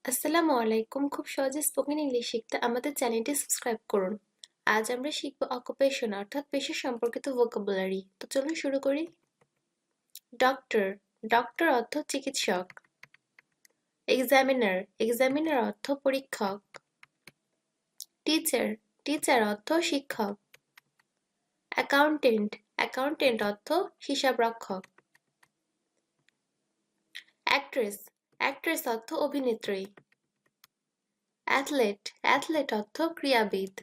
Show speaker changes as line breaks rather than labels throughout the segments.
আসসালামু আলাইকুম। খুব সহজে স্পোকেন ইংলিশ শিখতে আমাদের চ্যানেলটি সাবস্ক্রাইব করুন। আজ আমরা শিখব অকুপেশন অর্থাৎ পেশা সম্পর্কিত ভোকাবুলারি। তো চলুন শুরু করি। ডক্টর, ডক্টর অর্থ চিকিৎসক। এক্সামিনার, এক্সামিনার অর্থ পরীক্ষক। টিচার, টিচার অর্থ শিক্ষক। অ্যাকাউন্টেন্ট, অ্যাকাউন্টেন্ট অর্থ হিসাবরক্ষক। অ্যাক্ট্রেস, অ্যাক্ট্রেস অর্থ অভিনেত্রী। অ্যাথলেট, অ্যাথলেট অর্থ ক্রীড়াবিদ।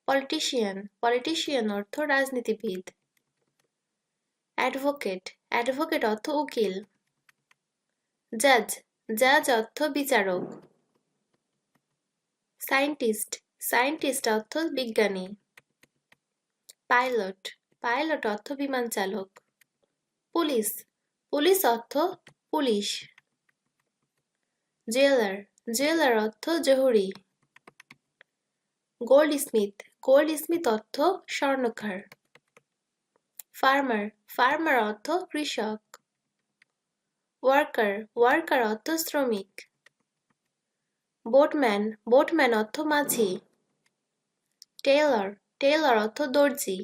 পলিটিশিয়ান, পলিটিশিয়ান অর্থ রাজনীতিবিদ। অ্যাডভোকেট, অ্যাডভোকেট অর্থ উকিল। জাজ, জাজ অর্থ বিচারক। সায়েন্টিস্ট, সায়েন্টিস্ট অর্থ বিজ্ঞানী। পাইলট, পাইলট অর্থ বিমান চালক। পুলিশ, পুলিশ অর্থ পুলিশ। জুয়েলার, জুয়েলার অর্থ জহুরি। গোল্ড স্মিথ, গোল্ড স্মিথ অর্থ স্বর্ণকার। ফার্মার, ফার্মার অর্থ কৃষক। ওয়ার্কার, ওয়ার্কার অর্থ শ্রমিক। বোটম্যান, বোটম্যান অর্থ মাঝি। টেইলর, টেইলর অর্থ দর্জি।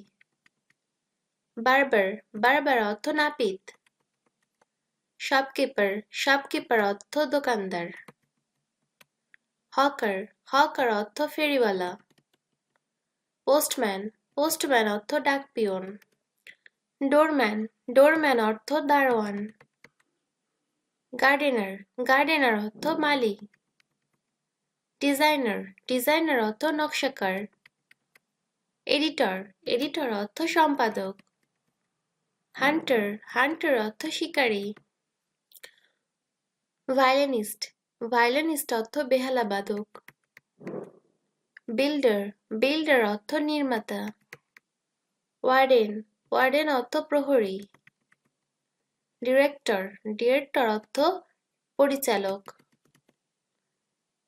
বার্বার, বার্বার অর্থ নাপিত। শপকিপার, শপকিপার অর্থ দোকানদার। হকার, হকার অর্থ ফেরিওয়ালা। পোস্টম্যান, পোস্টম্যান অর্থ ডাকপিয়ন। ডোরম্যান, ডোরম্যান অর্থ দারোয়ান। গার্ডেনার, গার্ডেনার অর্থ মালি। ডিজাইনার, ডিজাইনার অর্থ নকশাকার। এডিটর, এডিটর অর্থ সম্পাদক। হান্টার, হান্টার অর্থ শিকারী। ভায়োলিনিস্ট, ভায়োলিনিস্ট অর্থ বেহালাবাদক। বিল্ডার, বিল্ডার অর্থ নির্মাতা। ওয়ার্ডেন, ওয়ার্ডেন অর্থ প্রহরী। ডিরেক্টর, ডিরেক্টর অর্থ পরিচালক।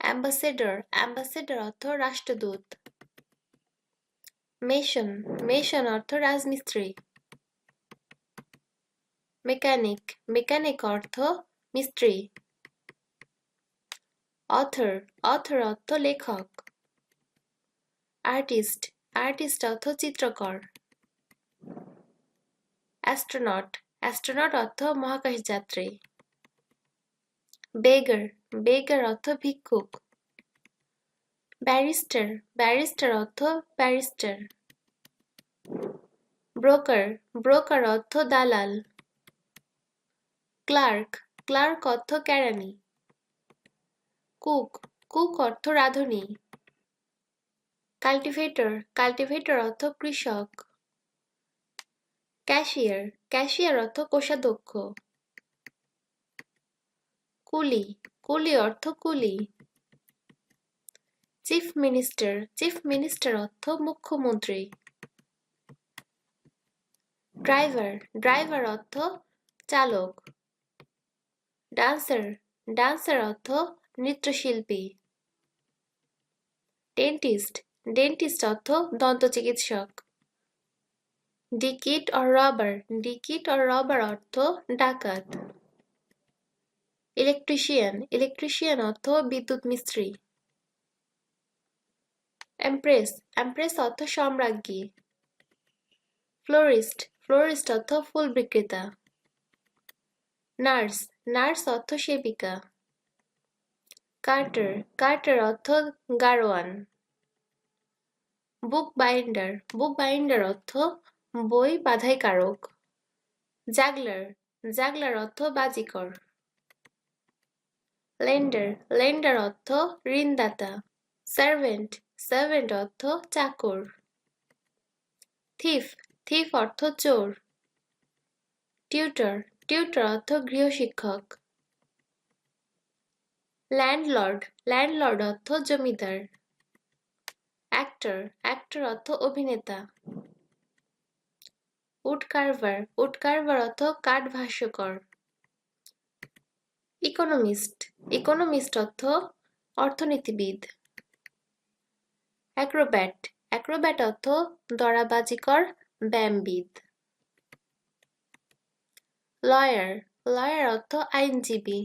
অ্যাম্বাসেডর, অ্যাম্বাসেডর অর্থ রাষ্ট্রদূত। মেসন, মেসন অর্থ রাজমিস্ত্রি। মেকানিক, মেকানিক অর্থ মিস্ত্রি। অথর, অথর অর্থ লেখক। আর্টিস্ট, আর্টিস্ট অর্থ চিত্রকর। অ্যাস্ট্রোনট, অ্যাস্ট্রোনট অর্থ মহাকাশযাত্রী। বেগার, বেগার অর্থ ভিক্ষুক। ব্যারিস্টার, ব্যারিস্টার অর্থ ব্যারিস্টার। ব্রোকার, ব্রোকার অর্থ দালাল। ক্লার্ক, ক্লার্ক অর্থ কেরানি। কুক, কুক অর্থ রাঁধুনি। কাল্টিভেটর, কাল্টিভেটর অর্থ কৃষক। ক্যাশিয়ার, ক্যাশিয়ার অর্থ কোষাধ্যক্ষ। কুলি, কুলি অর্থ কুলি। চিফ মিনিস্টার, চিফ মিনিস্টার অর্থ মুখ্যমন্ত্রী। ড্রাইভার, ড্রাইভার অর্থ চালক। ডান্সার, ডান্সার অর্থ নৃত্যশিল্পী। ডেন্টিস্ট, ডেন্টিস্ট অর্থ দন্ত চিকিৎসক। ডিকিট অর রবার, ডিকিট অর রবার অর্থ ডাকাত। ইলেকট্রিশিয়ান, ইলেকট্রিশিয়ান অর্থ বিদ্যুৎ মিস্ত্রি। এমপ্রেস, এমপ্রেস অর্থ সম্রাজ্ঞী। ফ্লোরিস্ট, ফ্লোরিস্ট অর্থ ফুল বিক্রেতা। নার্স, নার্স অর্থ সেবিকা। কার্টার, কার্টার অর্থ গাড়োয়ান। বুক বাইন্ডার, বুক বাইন্ডার অর্থ বই বাঁধাইকারক। জাগলার, জাগলার অর্থ বাজিকর। লেন্ডার, লেন্ডার অর্থ ঋণদাতা। সার্ভেন্ট, সার্ভেন্ট অর্থ চাকর। থিফ, থিফ অর্থ চোর। টিউটর, টিউটর অর্থ গৃহশিক্ষক। ল্যান্ডলর্ড, ল্যান্ডলর্ড অর্থ জমিদার। অ্যাক্টর, অ্যাক্টর অর্থ অভিনেতা। উড কার্ভার, উড কার্ভার অর্থ কাঠ ভাস্যকর। ইকোনমিস্ট, ইকোনমিস্ট অর্থ অর্থনীতিবিদ। অ্যাক্রোব্যাট, অ্যাক্রোব্যাট অর্থ দরাবাজিকর ব্যায়ামবিদ। লয়ার, লয়ার অর্থ আইনজীবী।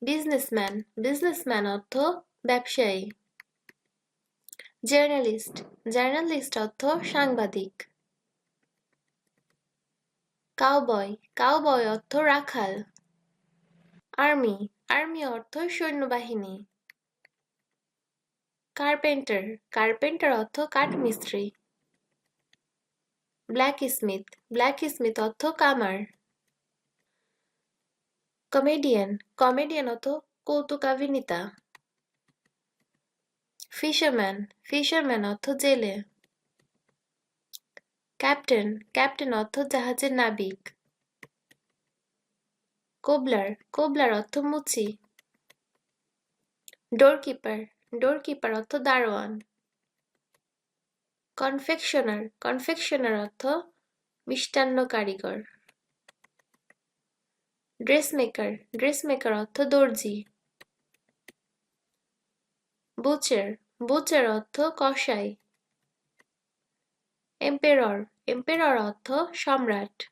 বিজনেসম্যান, বিজনেসম্যান অর্থ ব্যবসায়ী। জার্নালিস্ট, জার্নালিস্ট অর্থ সাংবাদিক। কাউবয়, কাউবয় অর্থ রাখাল। আর্মি, আর্মি অর্থ সৈন্যবাহিনী। কার্পেন্টার, কার্পেন্টার অর্থ কাঠমিস্ত্রি। ব্ল্যাক স্মিথ, ব্ল্যাক স্মিথ অর্থ কামার। কমেডিয়ান, কমেডিয়ান অর্থ কৌতুকাভিনেতা। ফিশারম্যান, ফিশারম্যান অর্থ জেলে। ক্যাপ্টেন, ক্যাপ্টেন অর্থ জাহাজের নাবিক। কোবলার, কোবলার অর্থ মুচি। ডোরকিপার, ডোরকিপার অর্থ দারোয়ান। কনফেকশনার, কনফেকশনার অর্থ মিষ্টান্ন কারিগর। ড্রেসমেকার, ড্রেসমেকার অর্থ দর্জি। বুচার, বুচার অর্থ কসাই। এম্পেরর, এম্পেরর অর্থ সম্রাট।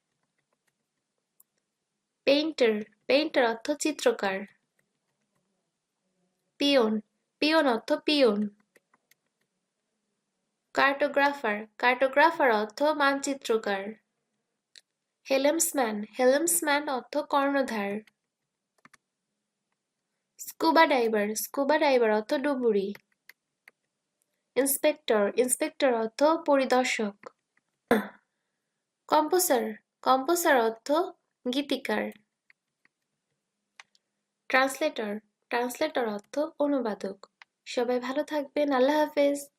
পেইন্টার, পেইন্টার অর্থ চিত্রকার। পিয়ন, পিয়ন অর্থ পিয়ন। কার্টোগ্রাফার, কার্টোগ্রাফার অর্থ মানচিত্রকার। হেলেমসম্যান, হেলেমসম্যান অর্থ কর্ণধার। স্কুবা ডাইভার, স্কুবা ডাইভার অর্থ ডুবুরি। ইন্সপেক্টর, ইন্সপেক্টর অর্থ পরিদর্শক। কম্পোসার, কম্পোসার অর্থ গীতিকার। ট্রান্সলেটর, ট্রান্সলেটর অর্থ অনুবাদক। সবাই ভালো থাকবেন, আল্লাহ হাফেজ।